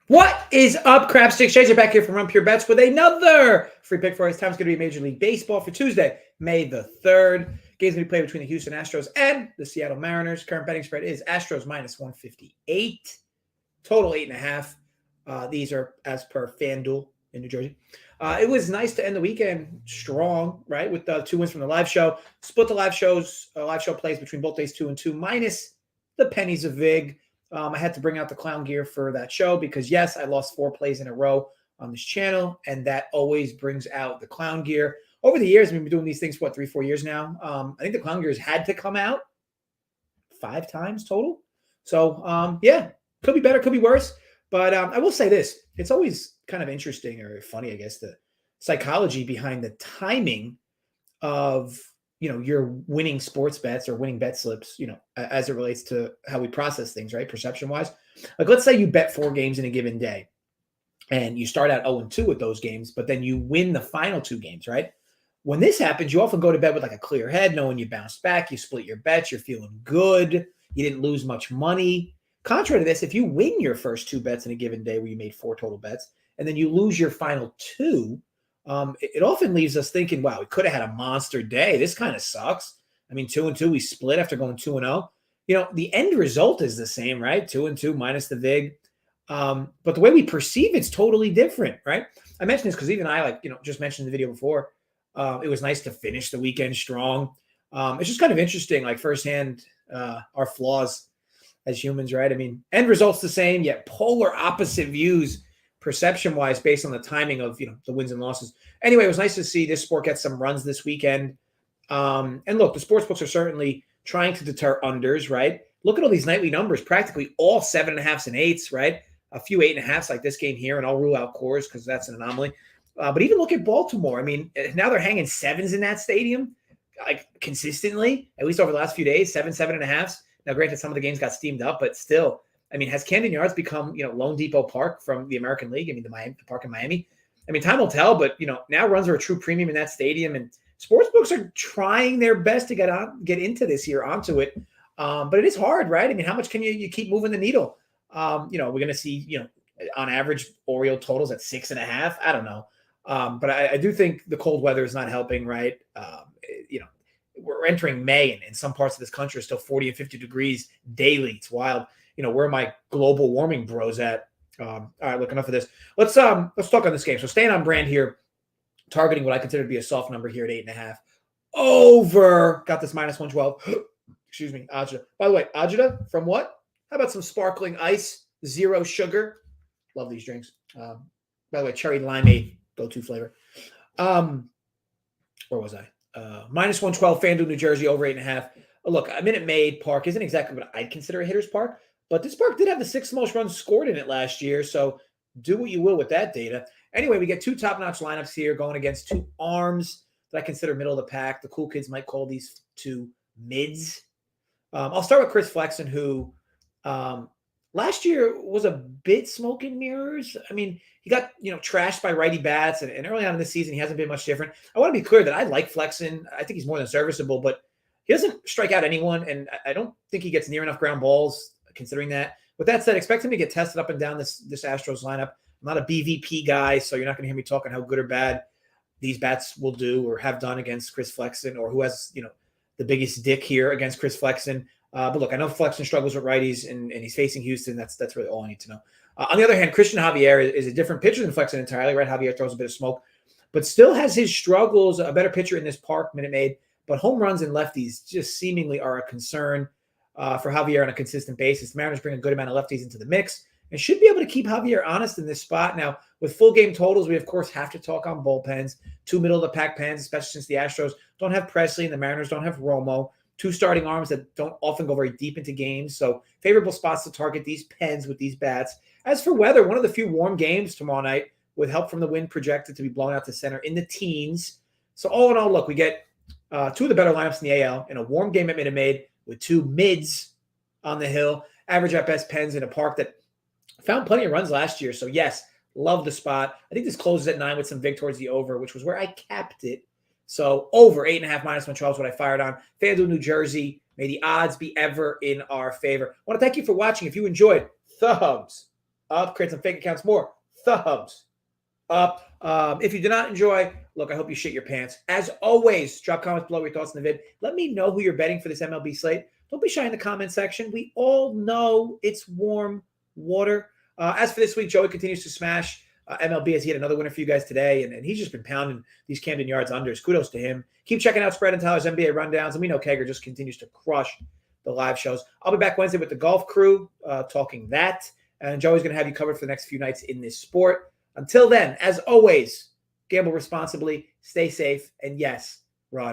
What is up, Crab Sticks? Jason back here from Run Pure Bets with another free pick for us. Time's going to be Major League Baseball for Tuesday, May the 3rd. Games going to be played between the Houston Astros and the Seattle Mariners. Current betting spread is Astros minus 158. Total 8.5. These are as per FanDuel in New Jersey. It was nice to end the weekend strong, right? With the 2 wins from the live show. Split the live show plays between both days 2 and 2 minus the pennies of VIG. I had to bring out the clown gear for that show because, yes, I lost 4 plays in a row on this channel, and that always brings out the clown gear. Over the years, we've been doing these things for, 3-4 years now. I think the clown gear has had to come out 5 times total. So, yeah, could be better, could be worse. But I will say this. It's always kind of interesting or funny, I guess, the psychology behind the timing of your winning sports bets or winning bet slips, as it relates to how we process things, right? Perception wise. Like, let's say you bet 4 games in a given day and you start out 0-2 with those games, but then you win the final 2 games, right? When this happens, you often go to bed with like a clear head, knowing you bounced back, you split your bets, you're feeling good, you didn't lose much money. Contrary to this, if you win your first 2 bets in a given day where you made 4 total bets, and then you lose your final 2, it often leaves us thinking, wow, we could have had a monster day. This kind of sucks. I mean, 2-2, we split after going 2-0. The end result is the same, right? 2-2 minus the VIG. But the way we perceive it's totally different, right? I mentioned this because even I, just mentioned in the video before, it was nice to finish the weekend strong. It's just kind of interesting, like firsthand, our flaws as humans, right? I mean, end result's the same, yet polar opposite views perception-wise based on the timing of, the wins and losses. Anyway, it was nice to see this sport get some runs this weekend. And look, the sports books are certainly trying to deter unders, right? Look at all these nightly numbers, practically all 7.5s and 8s, right? A few 8.5s like this game here, and I'll rule out cores because that's an anomaly. But even look at Baltimore. I mean, now they're hanging 7s in that stadium, like consistently, at least over the last few days, 7.5s. Now, granted, some of the games got steamed up, but still, I mean, has Camden Yards become, Lone Depot Park from the American League? I mean, the park in Miami. I mean, time will tell, but, now runs are a true premium in that stadium, and sportsbooks are trying their best to get into this year, onto it. But it is hard, right? I mean, how much can you keep moving the needle? We're going to see, on average, Oriole totals at 6.5. I don't know. But I do think the cold weather is not helping, right? We're entering May, and in some parts of this country are still 40 and 50 degrees daily. It's wild. Where are my global warming bros at? All right, look, enough of this. Let's talk on this game. So staying on brand here, targeting what I consider to be a soft number here at 8.5. Over. Got this minus 112. Excuse me, Ajita. By the way, Ajita from what? How about some sparkling ice, 0 sugar? Love these drinks. By the way, cherry limeade, go-to flavor. Where was I? Minus 112, FanDuel, New Jersey, over 8.5. Look, a Minute Maid Park isn't exactly what I'd consider a hitter's park, but this park did have the 6th most runs scored in it last year, so do what you will with that data. Anyway, we get 2 top-notch lineups here going against 2 arms that I consider middle of the pack. The cool kids might call these 2 mids. I'll start with Chris Flexen, who last year was a bit smoke and mirrors. I mean, he got, trashed by righty bats, and early on in this season, he hasn't been much different. I want to be clear that I like Flexen. I think he's more than serviceable, but he doesn't strike out anyone, and I don't think he gets near enough ground balls, considering that. With that said, expect him to get tested up and down this Astros lineup. I'm not a BVP guy, so you're not going to hear me talking how good or bad these bats will do or have done against Chris Flexen, or who has, the biggest dick here against Chris Flexen. But look, I know Flexen struggles with righties, and he's facing Houston. That's really all I need to know. On the other hand, Christian Javier is a different pitcher than Flexen entirely, right? Javier throws a bit of smoke, but still has his struggles, a better pitcher in this park, Minute Maid. But home runs and lefties just seemingly are a concern for Javier on a consistent basis. The Mariners bring a good amount of lefties into the mix and should be able to keep Javier honest in this spot. Now, with full game totals, we, of course, have to talk on bullpens. 2 middle-of-the-pack pens, especially since the Astros don't have Presley and the Mariners don't have Romo. 2 starting arms that don't often go very deep into games. So favorable spots to target these pens with these bats. As for weather, one of the few warm games tomorrow night with help from the wind projected to be blown out to center in the teens. So all in all, look, we get 2 of the better lineups in the AL in a warm game at Minute Maid with 2 mids on the hill. Average at best pens in a park that found plenty of runs last year. So yes, love the spot. I think this closes at 9 with some vig towards the over, which was where I capped it. So over 8.5 minus 112 is what I fired on. FanDuel, New Jersey. May the odds be ever in our favor. I want to thank you for watching. If you enjoyed, thumbs up. Create some fake accounts, more thumbs up. If you do not enjoy, look, I hope you shit your pants. As always, drop comments below your thoughts in the vid. Let me know who you're betting for this MLB slate. Don't be shy in the comment section. We all know it's warm water. As for this week, Joey continues to smash MLB as he had another winner for you guys today, and he's just been pounding these Camden Yards unders. Kudos to him. Keep checking out Spread and Tyler's NBA rundowns, and we know Kegger just continues to crush the live shows. I'll be back Wednesday with the golf crew talking that, and Joey's going to have you covered for the next few nights in this sport. Until then, as always, gamble responsibly, stay safe, and yes, run.